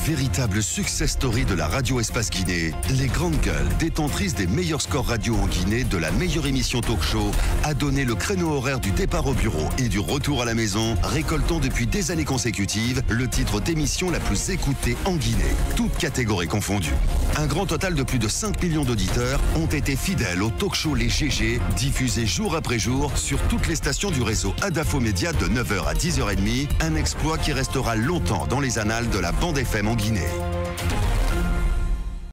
Véritable success story de la radio Espace Guinée, les grandes gueules, détentrices des meilleurs scores radio en Guinée, de la meilleure émission talk show, a donné le créneau horaire du départ au bureau et du retour à la maison, récoltant depuis des années consécutives le titre d'émission la plus écoutée en Guinée, toutes catégories confondues. Un grand total de plus de 5 millions d'auditeurs ont été fidèles au talk show Les GG, diffusé jour après jour sur toutes les stations du réseau Adafo Média de 9h à 10h30, un exploit qui restera longtemps dans les annales de la bande FM en Guinée.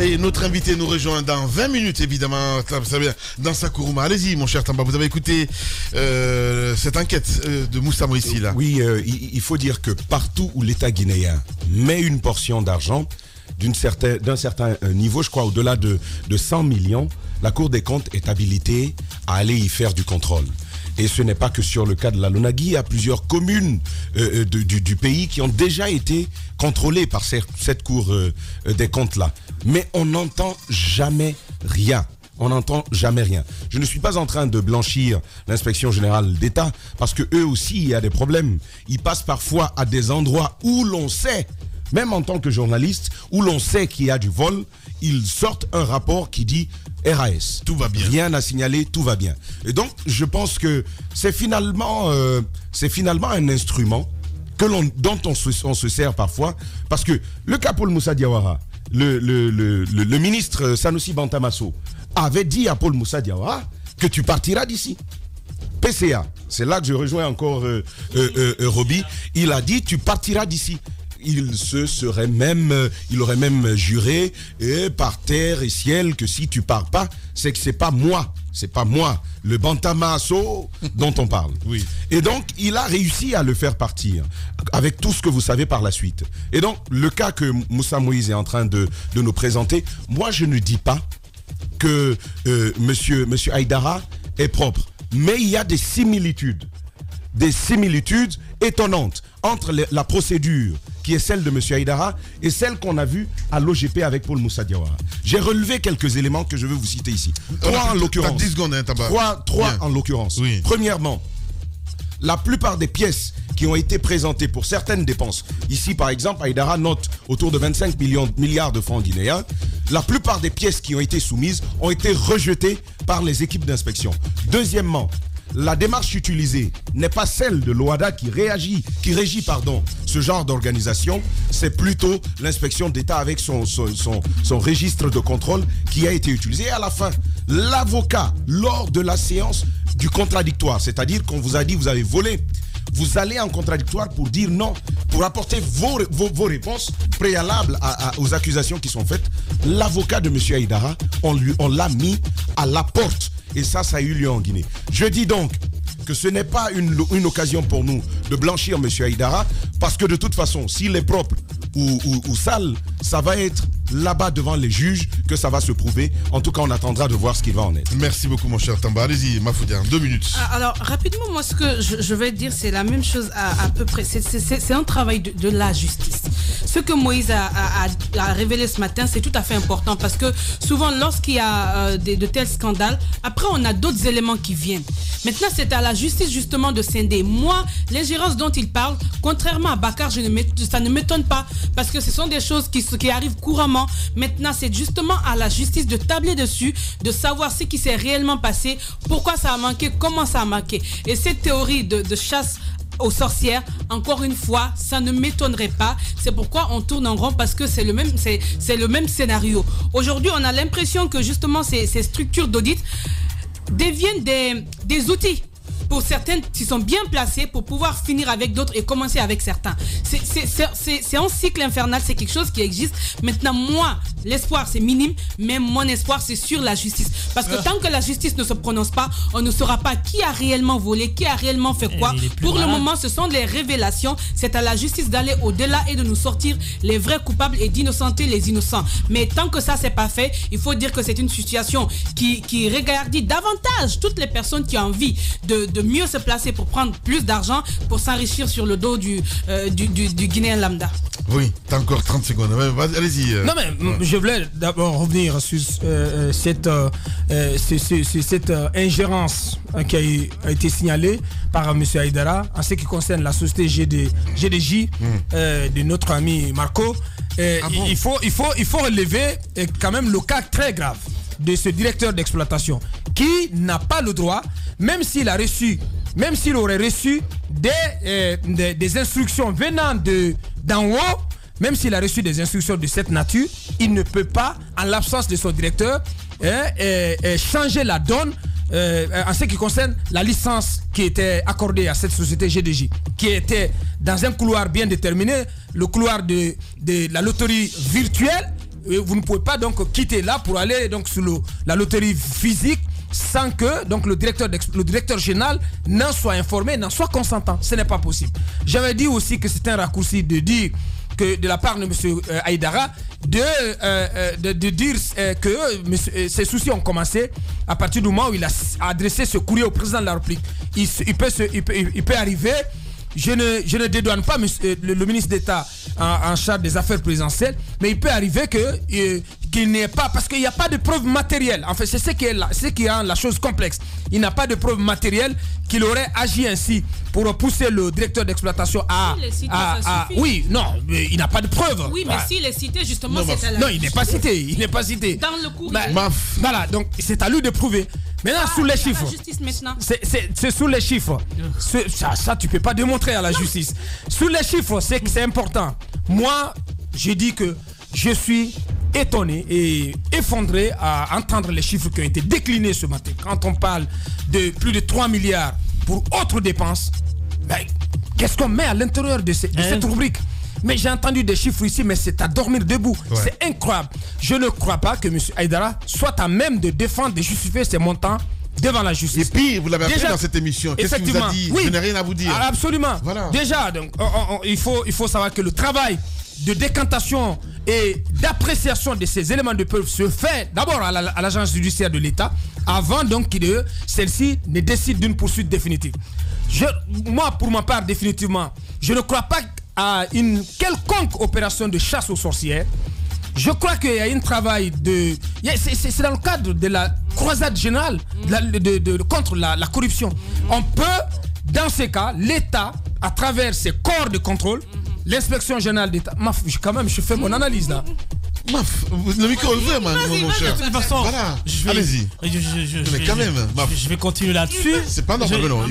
Et notre invité nous rejoint dans 20 minutes, évidemment, dans Sakuruma. Allez-y, mon cher Tamba, vous avez écouté cette enquête de Moussa Moïsi, là. Oui, il faut dire que partout où l'État guinéen met une portion d'argent, d'un certain niveau, je crois au-delà de 100 millions, la Cour des comptes est habilitée à aller y faire du contrôle. Et ce n'est pas que sur le cas de la Lonagui, il y a plusieurs communes du pays qui ont déjà été contrôlées par cette Cour des comptes-là. Mais on n'entend jamais rien. On n'entend jamais rien. Je ne suis pas en train de blanchir l'inspection générale d'État parce que eux aussi, il y a des problèmes. Ils passent parfois à des endroits où l'on sait, même en tant que journaliste, où l'on sait qu'il y a du vol, ils sortent un rapport qui dit RAS. Tout va bien. Rien à signaler, tout va bien. Et donc, je pense que c'est finalement un instrument dont on se sert parfois. Parce que le cas Paul Moussa Diawara, le ministre Sanusi Bantamasso avait dit à Paul Moussa Diawara que tu partiras d'ici. PCA, c'est là que je rejoins encore Roby, il a dit tu partiras d'ici. Il aurait même juré par terre et ciel que si tu pars pas, c'est que c'est pas moi, le Bantamasso dont on parle. Oui. Et donc, il a réussi à le faire partir avec tout ce que vous savez par la suite. Et donc, le cas que Moussa Moïse est en train de nous présenter, moi je ne dis pas que monsieur Haïdara est propre, mais il y a des similitudes étonnantes entre la procédure qui est celle de M. Haïdara et celle qu'on a vue à l'OGP avec Paul Moussa Diawara. J'ai relevé quelques éléments que je veux vous citer ici. Trois en l'occurrence. 10 secondes, hein, Trois en l'occurrence. Oui. Premièrement, la plupart des pièces qui ont été présentées pour certaines dépenses, ici par exemple, Haïdara note autour de 25 milliards de francs guinéens, la plupart des pièces qui ont été soumises ont été rejetées par les équipes d'inspection. Deuxièmement, la démarche utilisée n'est pas celle de l'OADA qui régit ce genre d'organisation, c'est plutôt l'inspection d'État avec son registre de contrôle qui a été utilisé. Et à la fin, l'avocat, lors de la séance du contradictoire, c'est-à-dire qu'on vous a dit vous avez volé, vous allez en contradictoire pour dire non, pour apporter vos réponses préalables aux accusations qui sont faites. L'avocat de M. Haïdara, on l'a mis à la porte. Et ça a eu lieu en Guinée. Je dis donc que ce n'est pas une occasion pour nous de blanchir M. Haïdara, parce que de toute façon, s'il est propre ou sale, ça va être là-bas devant les juges que ça va se prouver. En tout cas, on attendra de voir ce qu'il va en être. Merci beaucoup, mon cher Tamba. Allez-y, Mafoudia, 2 minutes. Alors, rapidement, moi, ce que je vais dire, c'est la même chose à peu près. C'est un travail de la justice. Ce que Moïse a révélé ce matin, c'est tout à fait important parce que souvent, lorsqu'il y a de tels scandales, après, on a d'autres éléments qui viennent. Maintenant, c'est à la justice, justement, de scinder. Moi, l'ingérence dont il parle, contrairement à Bakar, ça ne m'étonne pas parce que ce sont des choses qui arrivent couramment. Maintenant, c'est justement à la justice de tabler dessus, de savoir ce qui s'est réellement passé, pourquoi ça a manqué, comment ça a manqué. Et cette théorie de chasse aux sorcières, encore une fois, ça ne m'étonnerait pas. C'est pourquoi on tourne en rond, parce que c'est le même scénario. Aujourd'hui, on a l'impression que justement ces structures d'audit deviennent des outils pour certaines qui sont bien placées pour pouvoir finir avec d'autres et commencer avec certains. C'est un cycle infernal, c'est quelque chose qui existe. Maintenant, moi, l'espoir c'est minime, mais mon espoir c'est sur la justice. Parce que tant que la justice ne se prononce pas, on ne saura pas qui a réellement volé, qui a réellement fait quoi. Pour le moment, ce sont les révélations. C'est à la justice d'aller au-delà et de nous sortir les vrais coupables et d'innocenter les innocents. Mais tant que ça c'est pas fait, il faut dire que c'est une situation qui regardit davantage toutes les personnes qui ont envie de mieux se placer pour prendre plus d'argent, pour s'enrichir sur le dos du Guinéen lambda. Oui, t'as encore 30 secondes. Allez-y. Non mais je voulais d'abord revenir sur cette ingérence qui a été signalée par M. Haïdara en ce qui concerne la société GDJ de notre ami Marco. il faut relever quand même le cas très grave de ce directeur d'exploitation qui n'a pas le droit, même s'il aurait reçu des instructions venant d'en haut, même s'il a reçu des instructions de cette nature, il ne peut pas, en l'absence de son directeur, changer la donne en ce qui concerne la licence qui était accordée à cette société GDJ, qui était dans un couloir bien déterminé, le couloir de la loterie virtuelle. Vous ne pouvez pas donc quitter là pour aller donc sur la loterie physique sans que donc le directeur général n'en soit informé, n'en soit consentant. Ce n'est pas possible. J'avais dit aussi que c'est un raccourci de dire que de la part de M. Aïdara de dire que ces soucis ont commencé à partir du moment où il a adressé ce courrier au président de la République. Il peut arriver. Je ne dédouane pas le ministre d'État en charge des affaires présidentielles, mais il peut arriver qu'il n'y ait pas, parce qu'il n'y a pas de preuve matérielle. En fait, c'est ce qui rend la chose complexe. Il n'a pas de preuve matérielle qu'il aurait agi ainsi pour pousser le directeur d'exploitation à... Oui, non, mais il n'a pas de preuve. Oui, mais s'il est cité, justement, c'est à la... Non, il n'est pas cité. Il n'est pas cité. Dans le courrier. Voilà, donc c'est à lui de prouver. Maintenant, sous les chiffres. C'est sous les chiffres. Ça, tu peux pas démontrer à la justice. Sous les chiffres, c'est important. Moi, je dis que je suis étonné et effondré à entendre les chiffres qui ont été déclinés ce matin. Quand on parle de plus de 3 milliards pour autres dépenses, qu'est-ce qu'on met à l'intérieur de cette rubrique? Mais j'ai entendu des chiffres ici, mais c'est à dormir debout. Ouais. C'est incroyable. Je ne crois pas que M. Aïdara soit à même de défendre, de justifier ces montants devant la justice. Et puis, vous l'avez appris dans cette émission. Qu'est-ce qu'il vous a dit? Oui. Je n'ai rien à vous dire. Absolument. Voilà. Déjà, donc, il faut savoir que le travail de décantation et d'appréciation de ces éléments de preuve se fait d'abord à l'agence judiciaire de l'État avant donc que celle-ci ne décide d'une poursuite définitive. Moi, pour ma part, définitivement, je ne crois pas à une quelconque opération de chasse aux sorcières. Je crois qu'il y a un travail c'est dans le cadre de la croisade générale contre la corruption. On peut, dans ces cas, l'État, à travers ses corps de contrôle, l'inspection générale d'État... Quand même, je fais mon analyse là. Le micro est ouvert, mon cher. De toute façon, voilà. Allez-y. Mais quand même, je vais continuer là-dessus. C'est pas normal, non.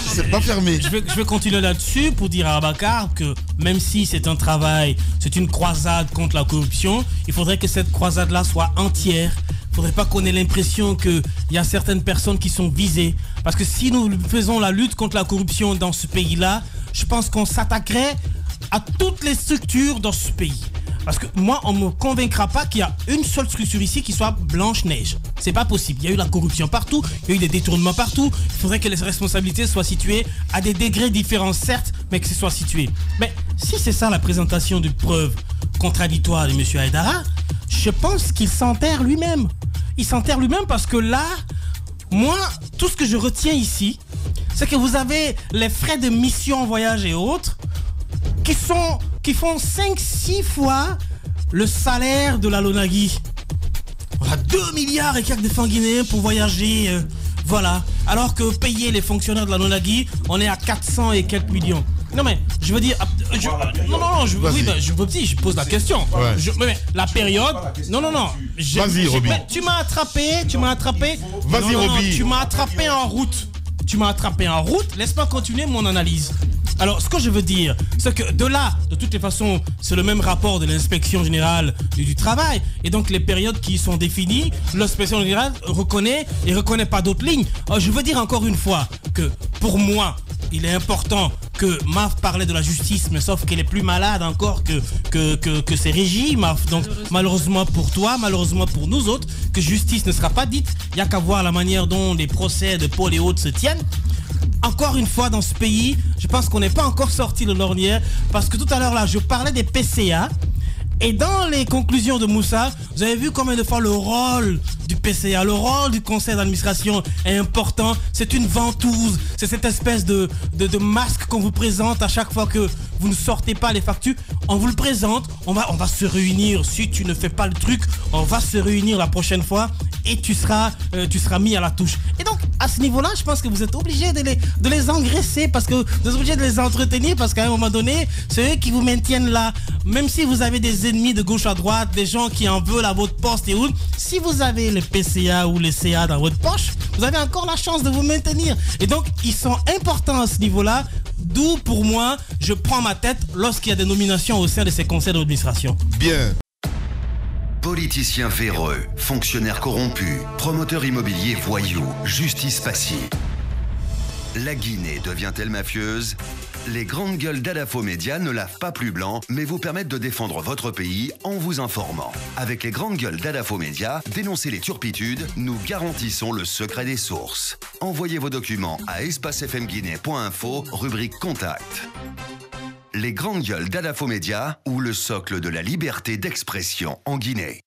C'est pas fermé. Je vais continuer là-dessus pour dire à Abakar que même si c'est un travail, c'est une croisade contre la corruption, il faudrait que cette croisade-là soit entière. Il ne faudrait pas qu'on ait l'impression qu'il y a certaines personnes qui sont visées. Parce que si nous faisons la lutte contre la corruption dans ce pays-là, je pense qu'on s'attaquerait à toutes les structures dans ce pays. Parce que moi, on ne me convaincra pas qu'il y a une seule structure ici qui soit Blanche-Neige. C'est pas possible. Il y a eu la corruption partout, il y a eu des détournements partout. Il faudrait que les responsabilités soient situées à des degrés différents, certes, mais que ce soit situé. Mais si c'est ça la présentation de preuves contradictoires de M. Aïdara, je pense qu'il s'enterre lui-même. Il s'enterre lui-même parce que là, moi, tout ce que je retiens ici, c'est que vous avez les frais de mission, voyage et autres qui font 5-6 fois le salaire de la LONAGUI. Voilà, 2 milliards et quelques de francs guinéens pour voyager. Voilà. Alors que payer les fonctionnaires de la LONAGUI, on est à 400 et quelques millions. Non mais, je veux dire... je pose la question. Ouais. Mais la période... Non. Vas-y, Roby. Tu m'as attrapé. Vas-y, Roby. Tu m'as attrapé en route. Laisse-moi continuer mon analyse. Alors, ce que je veux dire, c'est que de là, de toutes les façons, c'est le même rapport de l'inspection générale du travail. Et donc, les périodes qui sont définies, l'inspection générale reconnaît et reconnaît pas d'autres lignes. Alors, je veux dire encore une fois que, pour moi, il est important que Maf parlait de la justice, mais sauf qu'elle est plus malade encore que ses régimes, Maf. Donc, malheureusement pour toi, malheureusement pour nous autres, que justice ne sera pas dite. Il n'y a qu'à voir la manière dont les procès de Paul et autres se tiennent. Encore une fois, dans ce pays, je pense qu'on n'est pas encore sorti de l'ornière, parce que tout à l'heure, là, je parlais des PCA, et dans les conclusions de Moussa, vous avez vu combien de fois le rôle du PCA, le rôle du conseil d'administration est important. C'est une ventouse, c'est cette espèce de masque qu'on vous présente à chaque fois que vous ne sortez pas les factures. On vous le présente, on va se réunir. Si tu ne fais pas le truc, on va se réunir la prochaine fois et tu seras mis à la touche. Et donc, à ce niveau-là, je pense que vous êtes obligé de les engraisser parce que vous êtes obligé de les entretenir parce qu'à un moment donné, c'est eux qui vous maintiennent là. Même si vous avez des ennemis de gauche à droite, des gens qui en veulent à votre poste et autres, si vous avez le PCA ou le CA dans votre poche, vous avez encore la chance de vous maintenir. Et donc, ils sont importants à ce niveau-là. D'où, pour moi, je prends ma tête lorsqu'il y a des nominations au sein de ces conseils d'administration. Bien. Politiciens véreux, fonctionnaires corrompus, promoteurs immobiliers voyous, justice passive. La Guinée devient-elle mafieuse ? Les grandes gueules d'Adafo Média ne lavent pas plus blanc, mais vous permettent de défendre votre pays en vous informant. Avec les grandes gueules d'Adafo Média, dénoncez les turpitudes, nous garantissons le secret des sources. Envoyez vos documents à espacefmguinée.info, rubrique Contact. Les grandes gueules d'Adafo Média ou le socle de la liberté d'expression en Guinée.